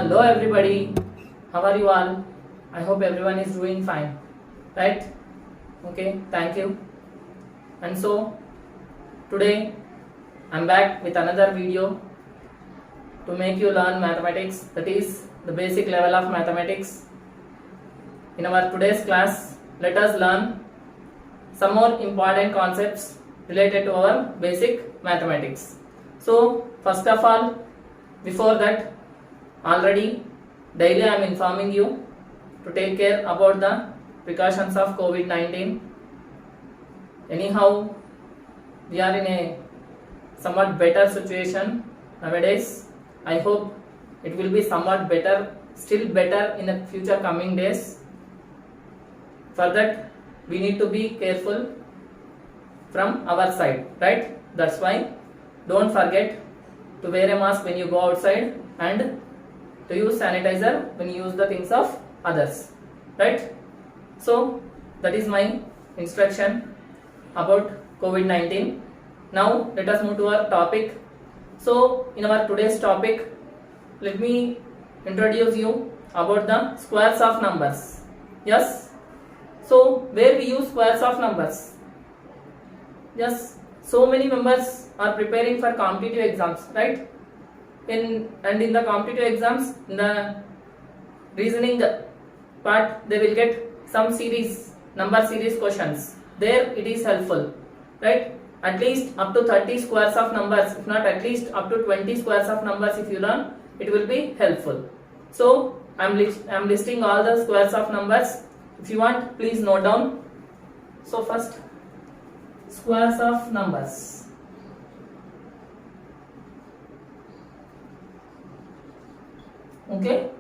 Hello everybody, how are you all? I hope everyone is doing fine, right? Okay, thank you. And so today I'm back with another video to make you learn mathematics, that is the basic level of mathematics. In our today's class, let us learn some more important concepts related to our basic mathematics. So first of all, before that, already daily I am informing you to take care about the precautions of COVID-19. Anyhow, we are in a somewhat better situation nowadays. I hope it will be somewhat better, still better in the future coming days. For that, we need to be careful from our side, right? That's why don't forget to wear a mask when you go outside and to use sanitizer when you use the things of others, right? So that is my instruction about COVID-19. Now let us move to our topic. So in our today's topic, let me introduce you about the squares of numbers. Yes, so where we use squares of numbers? Yes, so many members are preparing for competitive exams, right? In the competitive exams, in the reasoning part, they will get some series, number series questions. There it is helpful, right? At least up to 30 squares of numbers, if not at least up to 20 squares of numbers, if you learn, it will be helpful. So I'm listing all the squares of numbers. If you want, please note down. So first, squares of numbers. Okay,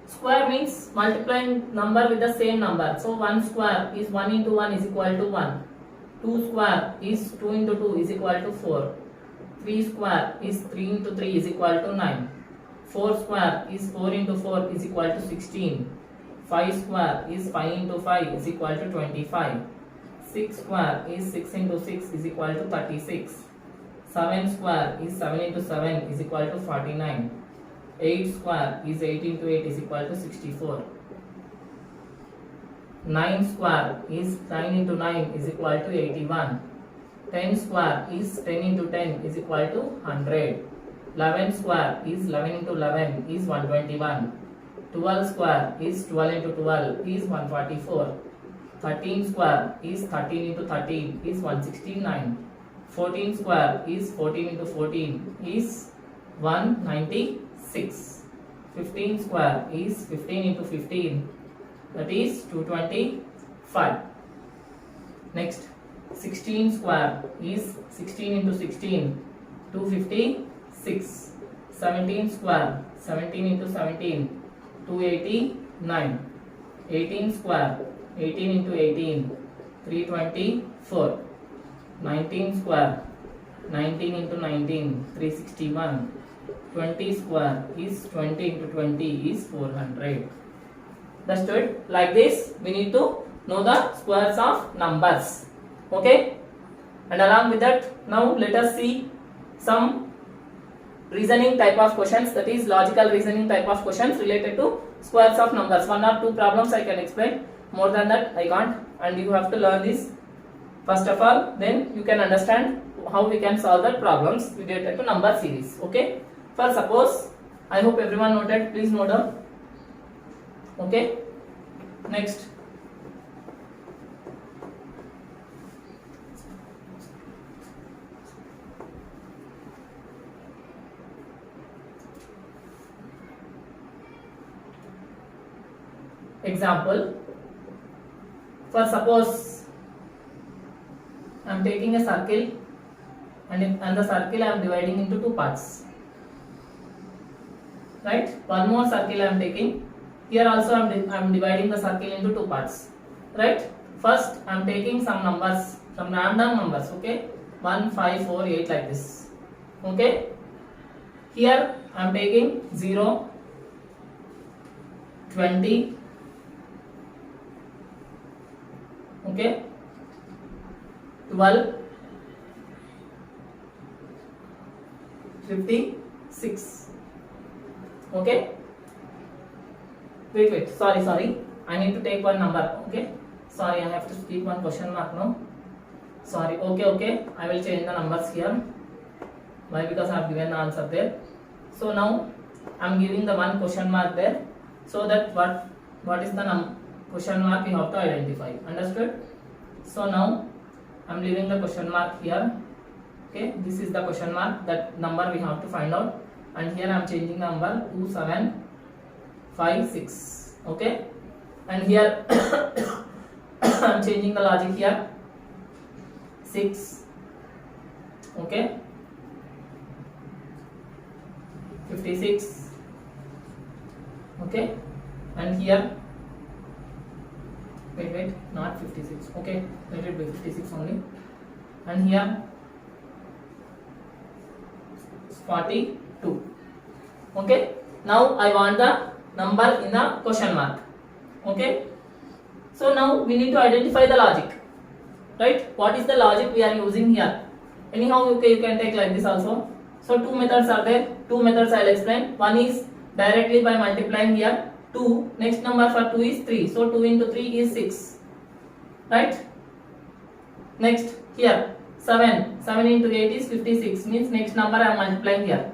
square means multiplying number with the same number. So 1 square is 1 into 1 is equal to 1. 2 square is 2 into 2 is equal to 4. 3 square is 3 into 3 is equal to 9. 4 square is 4 into 4 is equal to 16. 5 square is 5 into 5 is equal to 25. 6 square is 6 into 6 is equal to 36. 7 square is 7 into 7 is equal to 49. 8 square is 8 into 8 is equal to 64. 9 square is 9 into 9 is equal to 81. 10 square is 10 into 10 is equal to 100. 11 square is 11 into 11 is 121. 12 square is 12 into 12 is 144. 13 square is 13 into 13 is 169. 14 square is 14 into 14 is 196. 15 square is 15 into 15, that is 225. Next, 16 square is 16 into 16, 256. 17 square, 17 into 17, 289. 18 square, 18 into 18, 324. 19 square, 19 into 19, 361. 20 square is 20 into 20 is 400. That's it. Like this, we need to know the squares of numbers. Okay? And along with that, now let us see some reasoning type of questions, that is logical reasoning type of questions related to squares of numbers. 1 or 2 problems I can explain. More than that, I can't. And you have to learn this first of all, then you can understand how we can solve the problems related to number series. Okay, for suppose, I hope everyone noted, please note down. Okay, next, example, for suppose I am taking a circle and the circle I am dividing into 2 parts, right? One more circle I am taking. Here also I am dividing the circle into 2 parts, right? First I am taking some numbers, some random numbers, okay? 1, 5, 4, 8 like this, okay? Here I am taking 0, 20, okay? 12, 56. Okay. Wait. Sorry. I need to take one number. Okay. Sorry, I have to keep one question mark. No. Sorry. Okay. I will change the numbers here. Why? Because I have given the answer there. So now I am giving the one question mark there. So that what is the question mark we have to identify. Understood? So now I am leaving the question mark here. Okay. This is the question mark. That number we have to find out. And here I am changing the number 2756. Okay. And here I am changing the logic here. 6. Okay. 56. Okay. And here wait, not 56. Okay, let it be 56 only. And here 42. Okay. Now I want the number in the question mark. Okay. So now we need to identify the logic. Right? What is the logic we are using here? Anyhow, okay, you can take like this also. So two methods are there. Two methods I will explain. One is directly by multiplying here 2. Next number for 2 is 3. So 2 into 3 is 6. Right? Next here 7. 7 into 8 is 56. Means next number I am multiplying here.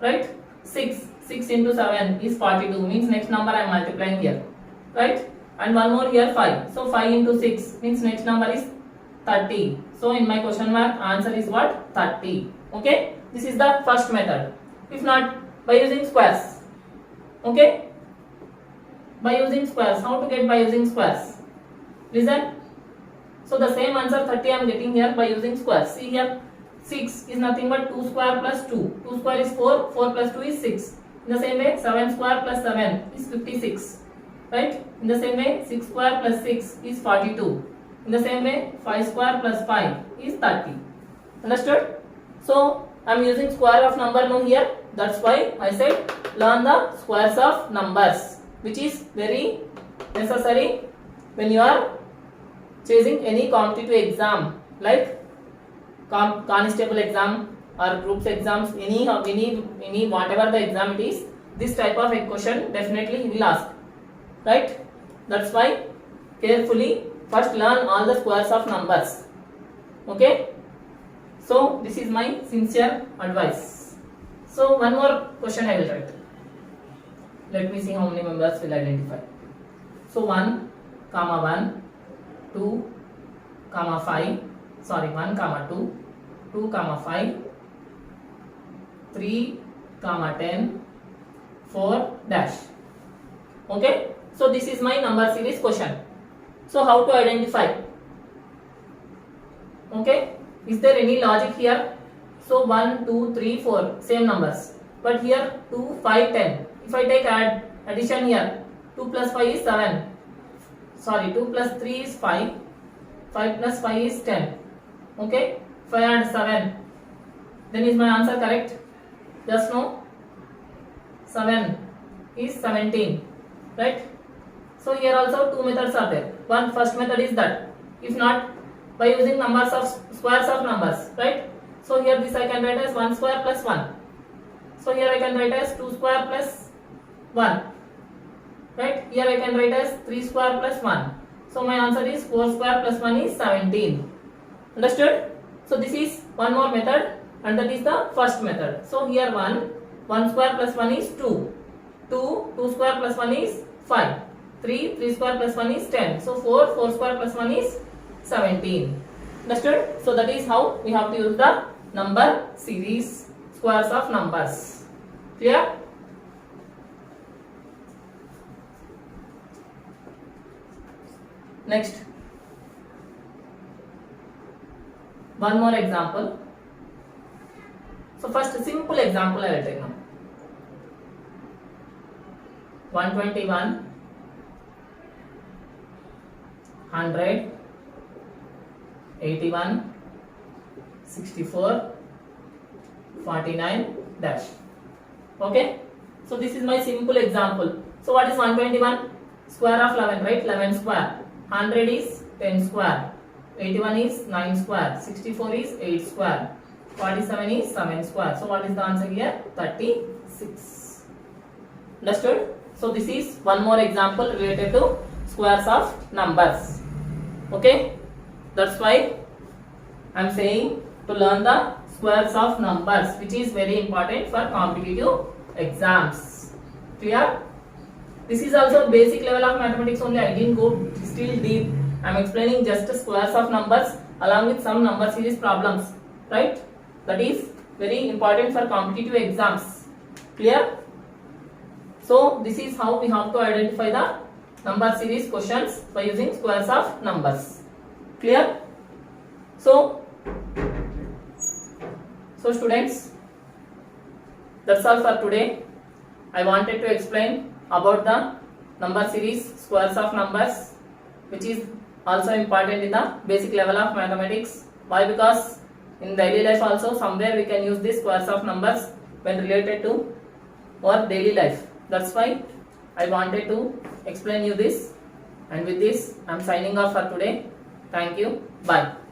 Right? 6. 6 into 7 is 42. Means next number I am multiplying here. Right? And one more here 5. So 5 into 6 means next number is 30. So in my question mark answer is what? 30. Okay. This is the first method. If not, by using squares. Okay. By using squares. How to get by using squares? Listen. So the same answer 30 I am getting here by using squares. See here 6 is nothing but 2 square plus 2. 2 square is 4. 4 plus 2 is 6. In the same way 7 square plus 7 is 56. Right? In the same way 6 square plus 6 is 42. In the same way 5 square plus 5 is 30. Understood? So I am using square of number now here. That's why I said learn the squares of numbers, which is very necessary when you are chasing any competitive exam like constable exam or groups exams, any whatever the exam it is. This type of a question definitely he will ask. Right? That's why carefully first learn all the squares of numbers. Okay. So this is my sincere advice. So one more question I will write. Let me see how many members will identify. So 1, 1, 2, 5. Sorry, 1, 2, 2, 5, 3, 10, 4 dash. Okay. So this is my number series question. So how to identify? Okay. Is there any logic here? So 1, 2, 3, 4 same numbers. But here 2, 5, 10. If I take addition here, 2 plus 5 is 7. Sorry, 2 plus 3 is 5. 5 plus 5 is 10. Okay. If I add 7, then is my answer correct? Just no. 7 is 17. Right? So here also two methods are there. One first method is that. If not, by using numbers of squares of numbers. Right? So here this I can write as 1 square plus 1. So here I can write as 2 square plus 1. Right? Here I can write as 3 square plus 1. So my answer is 4 square plus 1 is 17. Understood? So this is one more method and that is the first method. So here 1 square plus 1 is 2. 2 square plus 1 is 5. 3 square plus 1 is 10. So 4 square plus 1 is 17. Understood? So that is how we have to use the number series squares of numbers. Clear? Next, one more example. So first simple example I will take now. 121, 100, 81, 64, 49 dash. Okay. So this is my simple example. So what is 121? Square of 11, right? 11 square. 100 is 10 square. 81 is 9 square. 64 is 8 square. 47 is 7 square. So what is the answer here? 36. Understood? So this is one more example related to squares of numbers. Okay, that's why I am saying to learn the squares of numbers, which is very important for competitive exams. Clear? This is also basic level of mathematics only. I didn't go still deep. I am explaining just squares of numbers along with some number series problems. Right? That is very important for competitive exams. Clear? So this is how we have to identify the number series questions by using squares of numbers. Clear? So students, that's all for today. I wanted to explain about the number series squares of numbers, which is also important in the basic level of mathematics. Why? Because in daily life also somewhere we can use these squares of numbers when related to our daily life. That's why I wanted to explain you this, and with this I am signing off for today. Thank you. Bye.